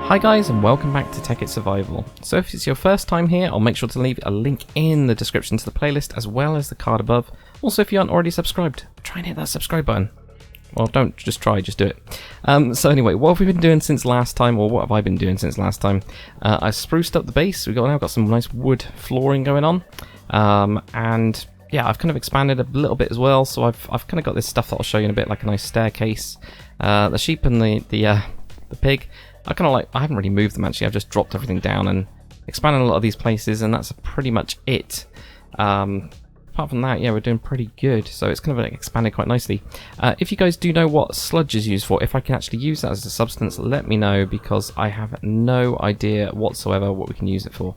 Hi guys and welcome back to Tekkit Survival. So if it's your first time here, I'll make sure to leave a link in the description to the playlist as well as the card above. Also, if you aren't already subscribed, try and hit that subscribe button. Well, don't just try, just do it. So anyway, what have we been doing since last time, or what have I been doing since last time? I spruced up the base. We've now got some nice wood flooring going on. And yeah, I've kind of expanded a little bit as well, so I've kind of got this stuff that I'll show you in a bit, like a nice staircase. The sheep and the pig, I haven't really moved them actually. I've just dropped everything down and expanded a lot of these places, and that's pretty much it. Apart from that, yeah, we're doing pretty good. So it's kind of expanded quite nicely. If you guys do know what sludge is used for, if I can actually use that as a substance, let me know, because I have no idea whatsoever what we can use it for.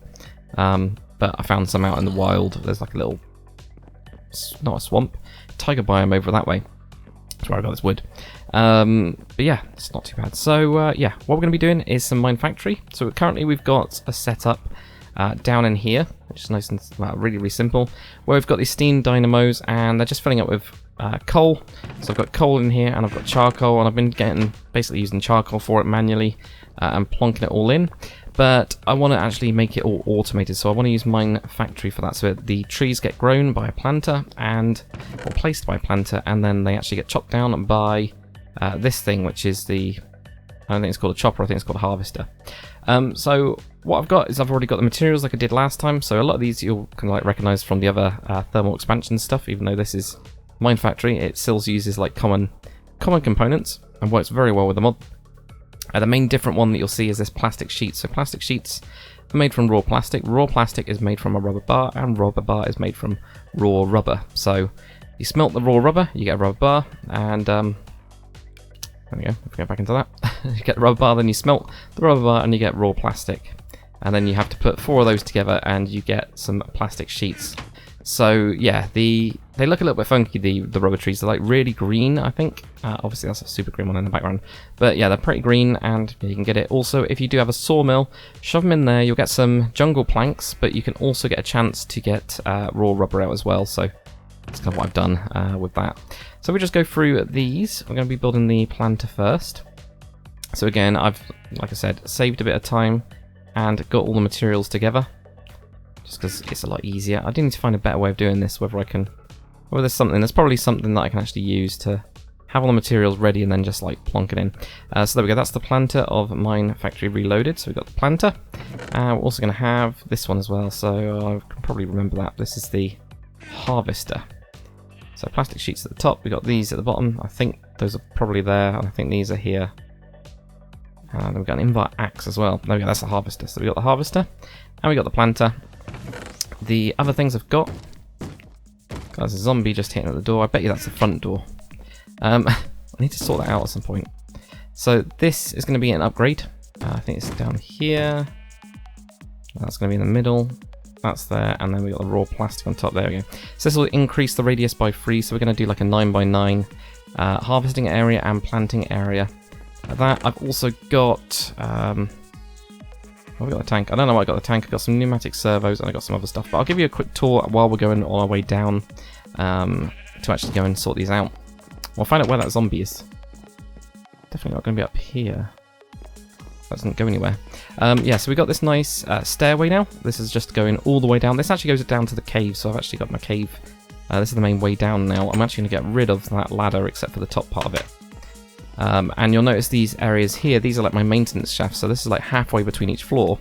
But I found some out in the wild. There's like a little, not a swamp, tiger biome over that way. That's where I got this wood. But yeah, it's not too bad. So yeah, what we're going to be doing is some Minefactory. So currently we've got a setup down in here, which is nice and really simple, where we've got these steam dynamos and they're just filling up with coal. So I've got coal in here and I've got charcoal, and I've been basically using charcoal for it manually and plonking it all in. But I want to actually make it all automated, so I want to use Minefactory for that. So the trees get grown by a planter or placed by a planter, and then they actually get chopped down by this thing, which is I don't think it's called a chopper, I think it's called a harvester. So what I've got is I've already got the materials like I did last time. So a lot of these you'll kind of like recognize from the other thermal expansion stuff, even though this is Minefactory, it still uses like common components and works very well with the mod. The main different one that you'll see is this plastic sheet. So plastic sheets are made from raw plastic. Raw plastic is made from a rubber bar, and rubber bar is made from raw rubber. So you smelt the raw rubber, you get a rubber bar, and there we go, if we go back into that, you get the rubber bar, then you smelt the rubber bar and you get raw plastic. And then you have to put 4 of those together and you get some plastic sheets. So yeah, they look a little bit funky, the rubber trees. They're like really green, I think. Obviously that's a super green one in the background. But yeah, they're pretty green, and you can get it. Also, if you do have a sawmill, shove them in there, you'll get some jungle planks, but you can also get a chance to get raw rubber out as well. So that's kind of what I've done with that. So we just go through these. We're going to be building the planter first. So again, I've, like I said, saved a bit of time and got all the materials together, just because it's a lot easier. I do need to find a better way of doing this, whether there's probably something that I can actually use to have all the materials ready and then just like plonk it in. So there we go, that's the planter of Minefactory Reloaded. So we've got the planter. We're also going to have this one as well, so I can probably remember that. This is the harvester. So plastic sheets at the top, we've got these at the bottom. I think those are probably there, and I think these are here. And then we've got an invert axe as well. There we go, that's the harvester. So we've got the harvester, and we've got the planter. The other things I've got, there's a zombie just hitting at the door. I bet you that's the front door. I need to sort that out at some point. So this is going to be an upgrade. I think it's down here. That's going to be in the middle. That's there, and then we got the raw plastic on top. There we go. So this will increase the radius by 3. So we're going to do like a 9x9 harvesting area and planting area. That I've also got. I've got the tank. I don't know why I got the tank. I got some pneumatic servos and I got some other stuff. But I'll give you a quick tour while we're going on our way down to actually go and sort these out. We'll find out where that zombie is. Definitely not going to be up here. That doesn't go anywhere. Yeah, so we got this nice stairway now. This is just going all the way down. This actually goes down to the cave, so I've actually got my cave. This is the main way down now. I'm actually going to get rid of that ladder except for the top part of it. And you'll notice these areas here, these are like my maintenance shafts, so this is like halfway between each floor.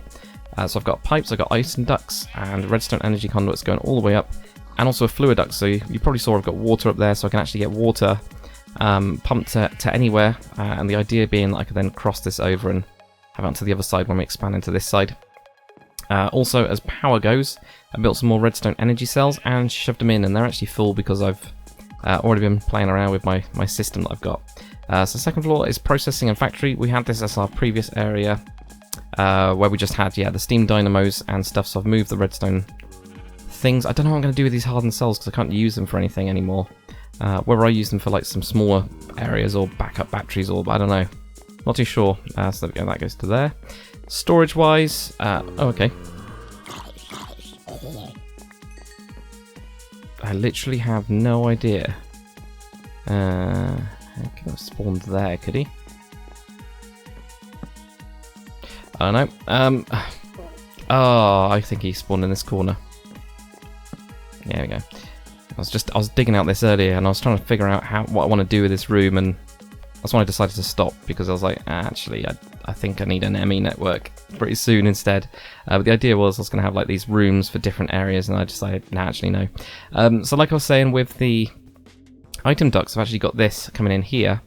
So I've got pipes, I've got iron ducts and redstone energy conduits going all the way up, and also a fluid duct. So you probably saw I've got water up there, so I can actually get water pumped to anywhere, and the idea being that I could then cross this over and have it onto the other side when we expand into this side. Also, as power goes, I built some more redstone energy cells and shoved them in, and they're actually full because I've already been playing around with my system that I've got. So second floor is processing and factory. We had this as our previous area where we just had the steam dynamos and stuff, so I've moved the redstone things. I don't know what I'm going to do with these hardened cells because I can't use them for anything anymore. Whether I use them for like some smaller areas or backup batteries, or I don't know. Not too sure. So there we go, that goes to there. Storage wise, okay. I literally have no idea. He could have spawned there, could he? I don't know. Oh, I think he spawned in this corner. There we go. I was digging out this earlier, and I was trying to figure out what I want to do with this room, and that's when I decided to stop, because I was like, actually, I think I need an ME network pretty soon instead. But the idea was I was going to have like these rooms for different areas, and I decided, nah, actually no. So like I was saying with the item ducts, I've actually got this coming in here.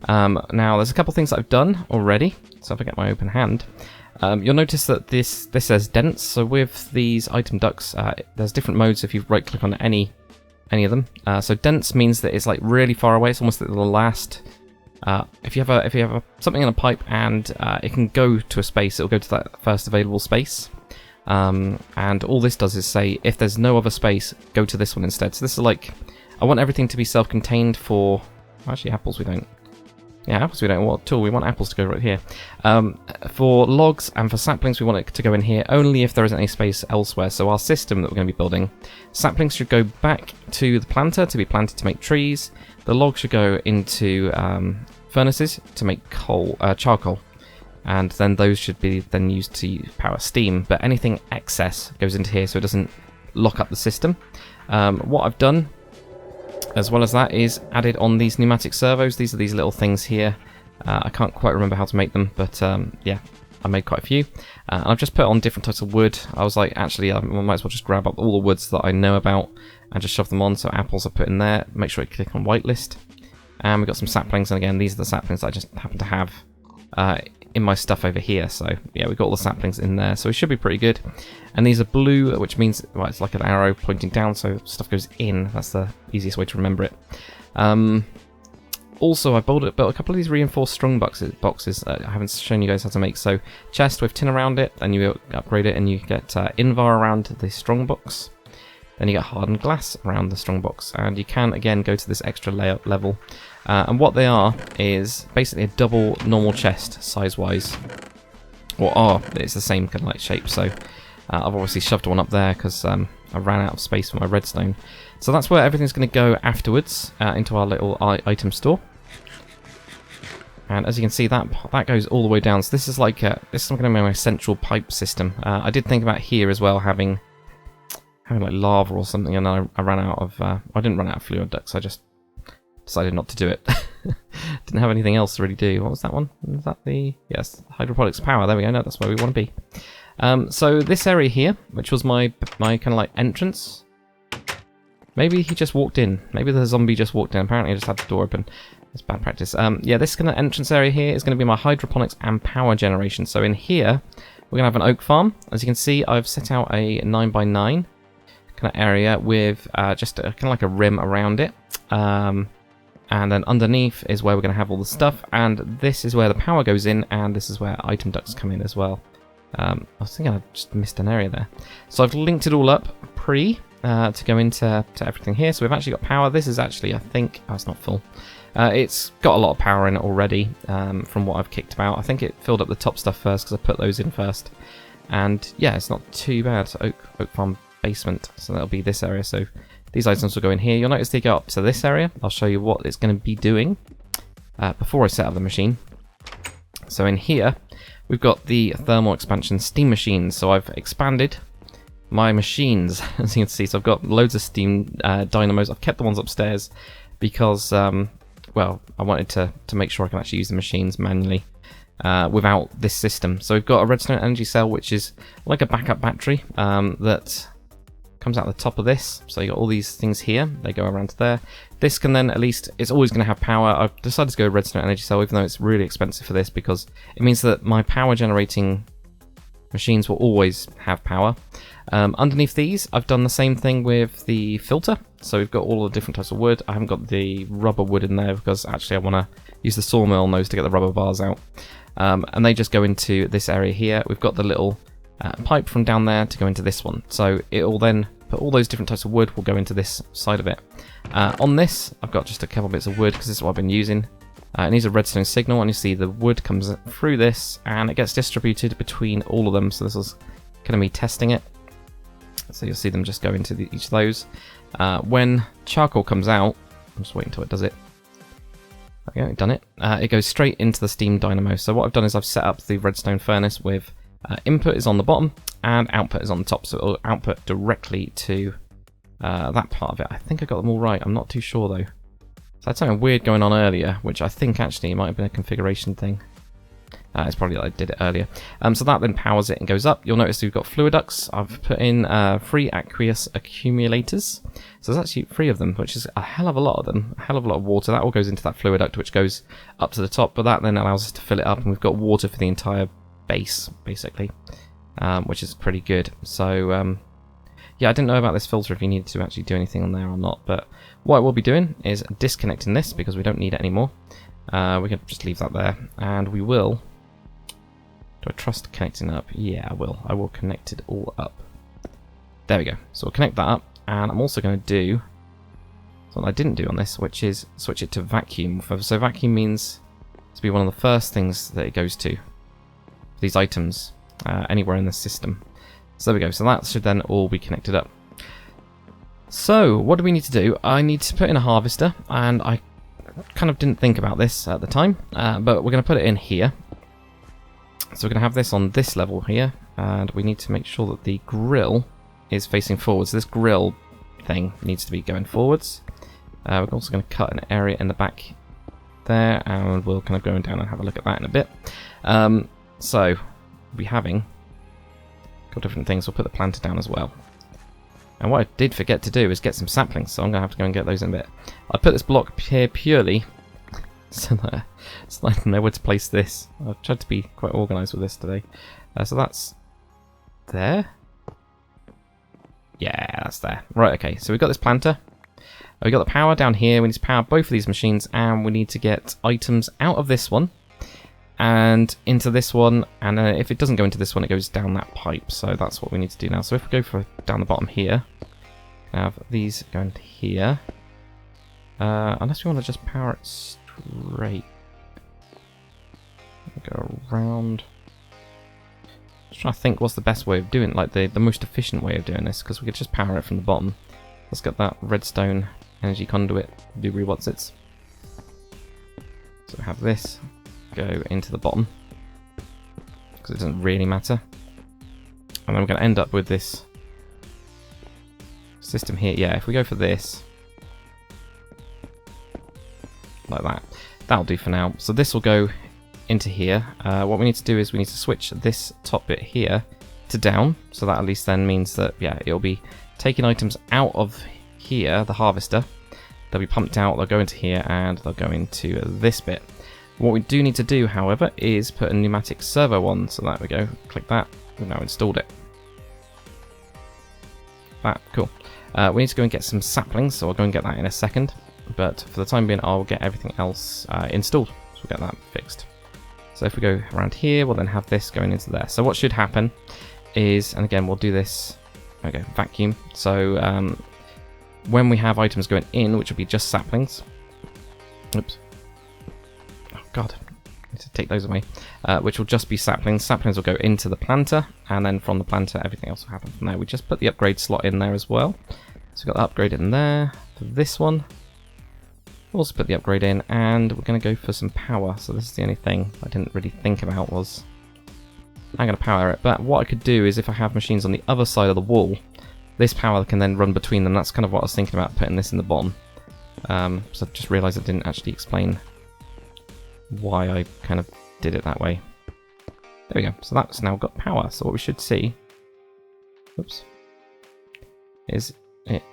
Now there's a couple things that I've done already. So if I get my open hand, you'll notice that this says dense. So with these item ducts, there's different modes if you right click on any of them. So dense means that it's like really far away. It's almost like the last. If you have something in a pipe and it can go to a space, it'll go to that first available space. And all this does is say, if there's no other space, go to this one instead. So this is like, I want everything to be self-contained for. Actually, apples we don't. Yeah, apples we don't want at all. We want apples to go right here. For logs and for saplings, we want it to go in here only if there isn't any space elsewhere. So our system that we're going to be building, saplings should go back to the planter to be planted to make trees. The logs should go into furnaces to make charcoal, and then those should be then used to power steam. But anything excess goes into here, so it doesn't lock up the system. What I've done, as well as that, is added on these pneumatic servos. These are these little things here. I can't quite remember how to make them, but yeah, I made quite a few. And I've just put on different types of wood. I was like, actually, I might as well just grab up all the woods that I know about and just shove them on. So apples I put in there. Make sure you click on whitelist. And we've got some saplings, and again, these are the saplings that I just happen to have in my stuff over here. So yeah, we've got all the saplings in there, so it should be pretty good. And these are blue, which means, well, it's like an arrow pointing down, so stuff goes in. That's the easiest way to remember it. Also, I built a couple of these reinforced strong boxes I haven't shown you guys how to make. So chest with tin around it, and you upgrade it, and you get invar around the strong box. Then you get hardened glass around the strong box, and you can again go to this extra layout level. And what they are is basically a double normal chest size-wise, or it's the same kind of like shape. So I've obviously shoved one up there because I ran out of space for my redstone. So that's where everything's going to go afterwards into our little item store. And as you can see, that goes all the way down. So this is like this is going to be my central pipe system. I did think about here as well having like lava or something, and then I ran out of. I didn't run out of fluid ducts. I just decided not to do it. Didn't have anything else to really do. What was that one? Was that the yes hydroponics power? There we go. No, that's where we want to be. So this area here, which was my kind of like entrance. Maybe he just walked in. Maybe the zombie just walked in. Apparently I just had the door open. That's bad practice. Yeah, this kind of entrance area here is going to be my hydroponics and power generation. So in here, we're going to have an oak farm. As you can see, I've set out a 9x9 kind of area with just kind of like a rim around it. And then underneath is where we're going to have all the stuff. And this is where the power goes in, and this is where item ducts come in as well. I was thinking I just missed an area there. So I've linked it all up to go into everything here. So we've actually got power. This is actually, I think, it's not full. It's got a lot of power in it already from what I've kicked about. I think it filled up the top stuff first because I put those in first. And yeah, it's not too bad. So oak farm basement. So that'll be this area. So these items will go in here. You'll notice they go up to this area. I'll show you what it's going to be doing before I set up the machine. So in here, we've got the thermal expansion steam machines. So I've expanded my machines, as you can see. So I've got loads of steam dynamos. I've kept the ones upstairs because, well, I wanted to make sure I can actually use the machines manually without this system. So we've got a redstone energy cell, which is like a backup battery that comes out the top of this. So you got all these things here. They go around to there. This can then, at least, it's always going to have power. I've decided to go redstone energy cell, even though it's really expensive for this, because it means that my power generating machines will always have power. Underneath these, I've done the same thing with the filter. So we've got all the different types of wood. I haven't got the rubber wood in there because actually I want to use the sawmill on those to get the rubber bars out. And they just go into this area here. We've got the little pipe from down there to go into this one. So it will then put all those different types of wood will go into this side of it. On this, I've got just a couple bits of wood because this is what I've been using. It needs a redstone signal, and you see the wood comes through this and it gets distributed between all of them. So this is going to be testing it. So you'll see them just go into each of those. When charcoal comes out, I'm just waiting until it does it. Okay, done it. It goes straight into the steam dynamo. So what I've done is I've set up the redstone furnace with Input is on the bottom and output is on the top, so it'll output directly to that part of it. I think I got them all right. I'm not too sure though. So I had something weird going on earlier, which I think actually might have been a configuration thing. It's probably that I did it earlier. So that then powers it and goes up. You'll notice we've got fluid ducts. I've put in 3 aqueous accumulators. So there's actually 3 of them, which is a hell of a lot of them. A hell of a lot of water. That all goes into that fluid duct, which goes up to the top. But that then allows us to fill it up, and we've got water for the entire base, basically, which is pretty good. So yeah, I didn't know about this filter if you needed to actually do anything on there or not. But what I will be doing is disconnecting this because we don't need it anymore. We can just leave that there, and we will. Do I trust connecting up? Yeah, I will. I will connect it all up. There we go. So we'll connect that up, and I'm also going to do something I didn't do on this, which is switch it to vacuum. So vacuum means to be one of the first things that it goes to. These items, anywhere in the system. So there we go. So that should then all be connected up. So what do we need to do? I need to put in a harvester, and I kind of didn't think about this at the time, but we're going to put it in here. So we're going to have this on this level here, and we need to make sure that the grill is facing forwards. This grill thing needs to be going forwards. We're also going to cut an area in the back there, and we'll kind of go down and have a look at that in a bit. So we'll be having a couple different things. We'll put the planter down as well. And what I did forget to do is get some saplings, so I'm going to have to go and get those in a bit. I put this block here purely so that I know where to place this. I've tried to be quite organised with this today. So that's there. Yeah, that's there. Right, okay, so we've got this planter. We've got the power down here. We need to power both of these machines, and we need to get items out of this one and into this one, and if it doesn't go into this one, it goes down that pipe. So that's what we need to do now. So if we go for down the bottom here, have these going here. Unless we want to just power it straight. Go around. Just trying to think what's the best way of doing it, like the most efficient way of doing this, because we could just power it from the bottom. Let's get that redstone energy conduit, do rewatsits. So we have this go into the bottom, because it doesn't really matter. And then we're going to end up with this system here. Yeah, if we go for this, like that, that'll do for now. So this will go into here. What we need to do is we need to switch this top bit here to down, so that at least then means that, yeah, it'll be taking items out of here, the harvester. They'll be pumped out, they'll go into here, and they'll go into this bit. What we do need to do, however, is put a pneumatic servo on. So there we go, click that, we've now installed it. That, cool. We need to go and get some saplings, so I'll go and get that in a second. But for the time being, I'll get everything else installed, so we'll get that fixed. So if we go around here, we'll then have this going into there. So what should happen is, and again, we'll do this, okay, vacuum. So when we have items going in, which will be just saplings, oops, oh god, I need to take those away, which will just be saplings. Saplings will go into the planter, and then from the planter, everything else will happen from there. We just put the upgrade slot in there as well. So we've got the upgrade in there for this one. We'll also put the upgrade in, and we're going to go for some power. So this is the only thing I didn't really think about was I'm going to power it. But what I could do is if I have machines on the other side of the wall, this power can then run between them. That's kind of what I was thinking about, putting this in the bottom. So I just realised I didn't actually explain why I kind of did it that way. There we go. So that's now got power. So what we should see, oops, is it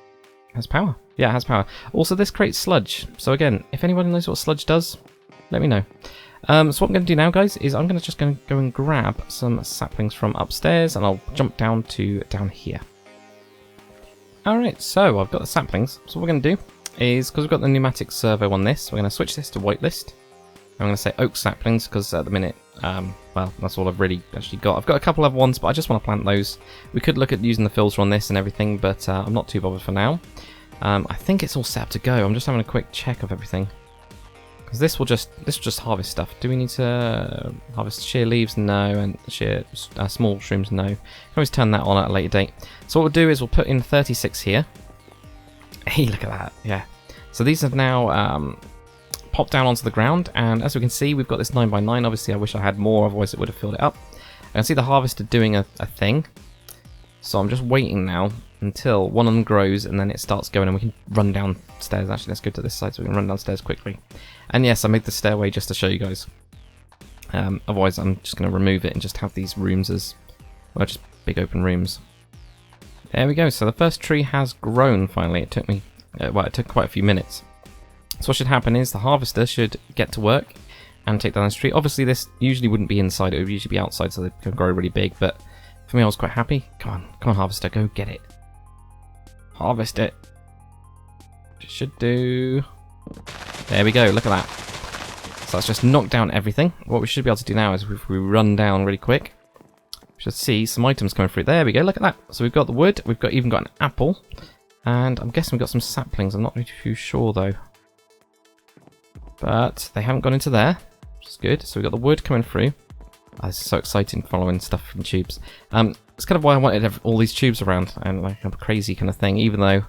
has power. Yeah, it has power. Also, this creates sludge. So again, if anybody knows what sludge does, let me know. So what I'm going to do now, guys, is I'm just going to go and grab some saplings from upstairs, and I'll jump down to down here. Alright, so I've got the saplings. So what we're going to do is, because we've got the pneumatic servo on this, we're going to switch this to whitelist. I'm going to say oak saplings, because at the minute, well, that's all I've really actually got. I've got a couple other ones, but I just want to plant those. We could look at using the filter on this and everything, but I'm not too bothered for now. I think it's all set up to go. I'm just having a quick check of everything, because this will just harvest stuff. Do we need to harvest sheer leaves? No, and sheer small shrooms? No. Can always turn that on at a later date. So what we'll do is we'll put in 36 here. Hey, look at that! Yeah. So these have now popped down onto the ground, and as we can see, we've got this 9x9. Obviously, I wish I had more, otherwise it would have filled it up. can see the harvester doing a thing. So I'm just waiting now until one of them grows and then it starts going and we can run downstairs. Actually, let's go to this side so we can run downstairs quickly. And yes, I made the stairway just to show you guys. Otherwise, I'm just going to remove it and just have these rooms as, well, just big open rooms. There we go. So the first tree has grown finally. It took me, well, it took quite a few minutes. So what should happen is the harvester should get to work and take down this tree. Obviously, this usually wouldn't be inside. It would usually be outside, so they can grow really big. But for me, I was quite happy. Come on, harvester, go get it. Harvest it. It should do. There we go. Look at that. So that's just knocked down everything. What we should be able to do now is if we run down really quick, we should see some items coming through. There we go. Look at that. So we've got the wood. We've even got an apple, and I'm guessing we've got some saplings. I'm not really too sure though. But they haven't gone into there, which is good. So we've got the wood coming through. Oh, this is so exciting following stuff from tubes. It's kind of why I wanted all these tubes around and like a crazy kind of thing, even though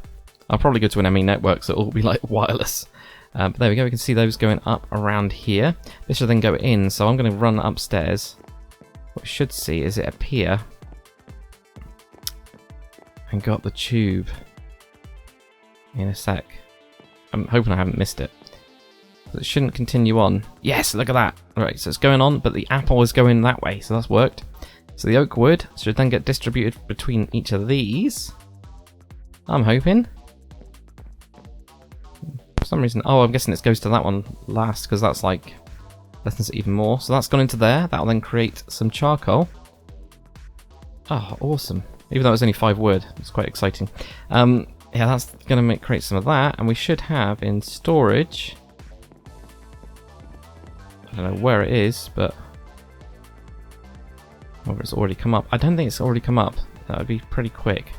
I'll probably go to an ME network, so it'll all be like wireless. But there we go, we can see those going up around here. This should then go in, so I'm going to run upstairs. What we should see is it appear and go up the tube in a sec. I'm hoping I haven't missed it. It shouldn't continue on. Yes, look at that. Right, so it's going on, but the apple is going that way, so that's worked. So the oak wood should then get distributed between each of these. I'm hoping. For some reason, oh, I'm guessing it goes to that one last, because that's like, lessens it even more. So that's gone into there. That'll then create some charcoal. Oh, awesome. Even though it was only 5 wood, it's quite exciting. Yeah, that's going to create some of that, and we should have in storage... I don't know where it is, but whether it's already come up. I don't think it's already come up. That would be pretty quick.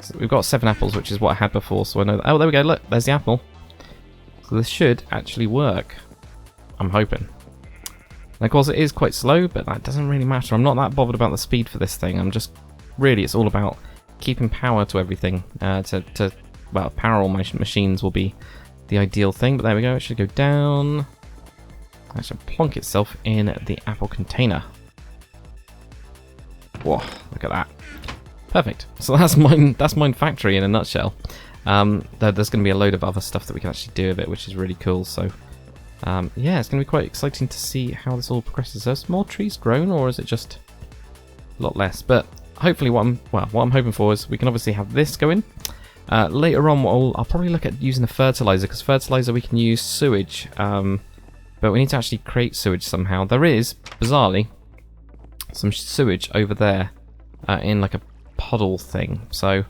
So we've got 7 apples, which is what I had before, so I know that. Oh, there we go, look, there's the apple. So this should actually work. I'm hoping. And of course it is quite slow, but that doesn't really matter. I'm not that bothered about the speed for this thing. I'm just, really, it's all about keeping power to everything. Well, power all my machines will be the ideal thing, but there we go, it should go down. That should plonk itself in the apple container. Whoa, look at that. Perfect. So that's Minefactory in a nutshell. There's going to be a load of other stuff that we can actually do with it, which is really cool. So, yeah, it's going to be quite exciting to see how this all progresses. Are more trees grown, or is it just a lot less? But hopefully, what I'm hoping for is we can obviously have this going. Later on, I'll probably look at using a fertilizer, because fertilizer we can use sewage. But we need to actually create sewage somehow. There is, bizarrely, some sewage over there in like a puddle thing. So,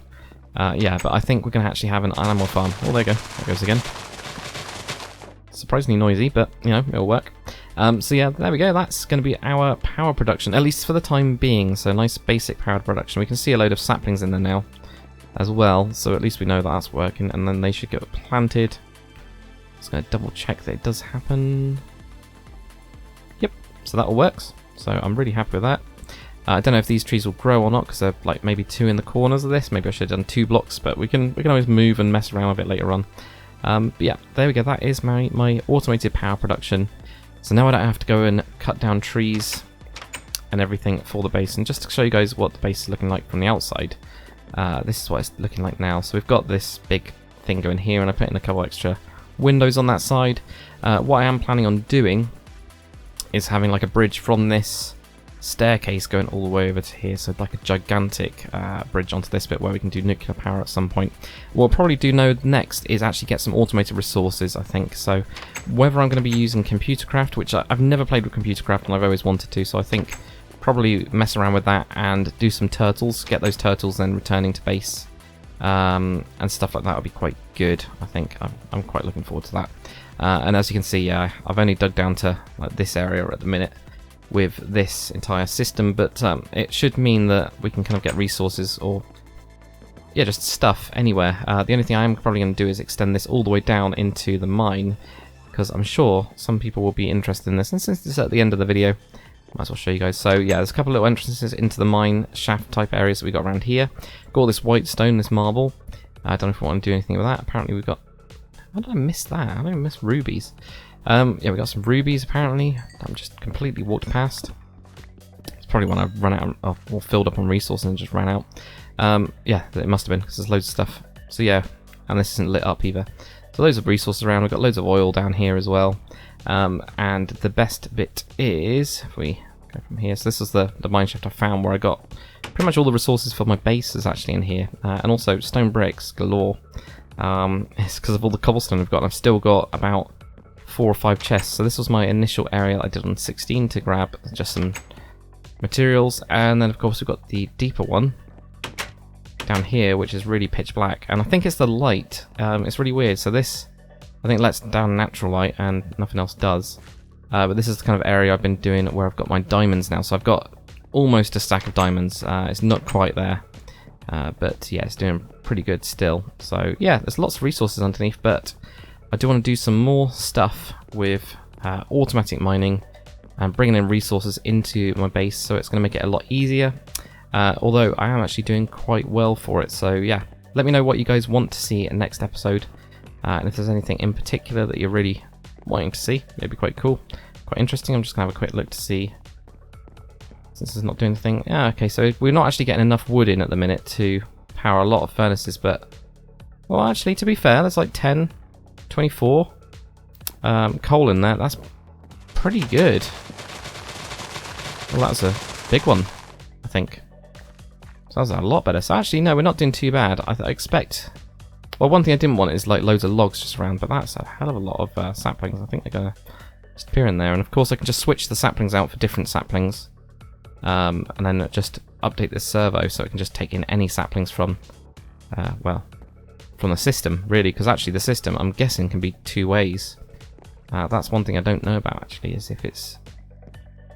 yeah, but I think we're going to actually have an animal farm. Oh, there you go. There it goes again. Surprisingly noisy, but, you know, it'll work. So, yeah, there we go. That's going to be our power production, at least for the time being. So, nice basic power production. We can see a load of saplings in there now as well. So, at least we know that that's working. And then they should get planted. Just going to double check that it does happen. Yep, so that all works. So I'm really happy with that. I don't know if these trees will grow or not, because they're like maybe 2 in the corners of this. Maybe I should have done 2 blocks, but we can always move and mess around with it later on. But yeah, there we go. That is my automated power production. So now I don't have to go and cut down trees and everything for the base. And just to show you guys what the base is looking like from the outside, this is what it's looking like now. So we've got this big thing going here, and I put in a couple extra windows on that side. What I am planning on doing is having like a bridge from this staircase going all the way over to here, so like a gigantic bridge onto this bit where we can do nuclear power at some point. What we'll probably do next is actually get some automated resources, I think. So whether I'm going to be using Computercraft, which I've never played with Computercraft and I've always wanted to, so I think probably mess around with that and do some turtles, get those turtles then returning to base. And stuff like that would be quite good. I think I'm quite looking forward to that. And as you can see, I've only dug down to like this area at the minute with this entire system, but it should mean that we can kind of get resources or yeah, just stuff anywhere. The only thing I am probably going to do is extend this all the way down into the mine, because I'm sure some people will be interested in this. And since it's at the end of the video, might as well show you guys. So yeah, there's a couple of little entrances into the mine shaft type areas that we got around here. Got all this white stone, this marble. I don't know if we want to do anything with that. Apparently we've got... How did I miss that? How did I miss rubies? Yeah, we got some rubies apparently. I'm just completely walked past. It's probably when I run out of, or filled up on resources and just ran out. Yeah, it must have been, because there's loads of stuff. So yeah, and this isn't lit up either. So loads of resources around. We've got loads of oil down here as well. And the best bit is, if we go from here, so this is the mineshaft I found where I got pretty much all the resources for my base is actually in here. And also stone bricks galore. It's because of all the cobblestone I've got. I've still got about 4 or 5 chests. So this was my initial area I did on 16 to grab just some materials. And then of course we've got the deeper one down here, which is really pitch black, and I think it's the light. It's really weird. So this, I think, lets down natural light and nothing else does. But this is the kind of area I've been doing where I've got my diamonds now. So I've got almost a stack of diamonds. It's not quite there, but yeah, it's doing pretty good still. So yeah, there's lots of resources underneath, but I do want to do some more stuff with automatic mining and bringing in resources into my base, so it's going to make it a lot easier. Although I am actually doing quite well for it, so yeah, let me know what you guys want to see in next episode, and if there's anything in particular that you're really wanting to see. It'd be quite cool, quite interesting. I'm just gonna have a quick look to see, since it's not doing the thing. Yeah, okay, so we're not actually getting enough wood in at the minute to power a lot of furnaces, but, well, actually, to be fair, there's like 10, 24 coal in there. That's pretty good. Well, that's a big one, I think. So that's a lot better. So actually, no, we're not doing too bad. I expect... Well, one thing I didn't want is like loads of logs just around, but that's a hell of a lot of saplings. I think they're going to just appear in there. And of course, I can just switch the saplings out for different saplings. And then just update this servo so it can just take in any saplings from, well, from the system, really. Because actually the system, I'm guessing, can be 2 ways. That's one thing I don't know about, actually, is if it's...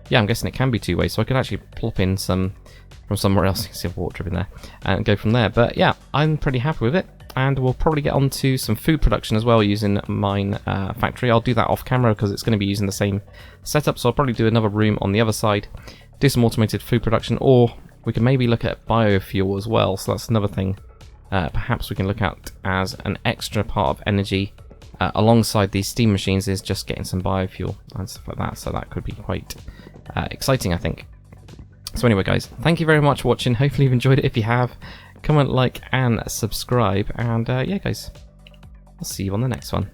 Yeah, I'm guessing it can be 2 ways, so I could actually plop in some from somewhere else. You can see a water dripping there, and go from there. But yeah, I'm pretty happy with it, and we'll probably get on to some food production as well using Minefactory. I'll do that off camera because it's going to be using the same setup, so I'll probably do another room on the other side, do some automated food production, or we can maybe look at biofuel as well. So that's another thing perhaps we can look at as an extra part of energy alongside these steam machines, is just getting some biofuel and stuff like that. So that could be quite exciting, I think. So anyway, guys, thank you very much for watching. Hopefully you've enjoyed it. If you have, comment, like, and subscribe. And yeah, guys, I'll see you on the next one.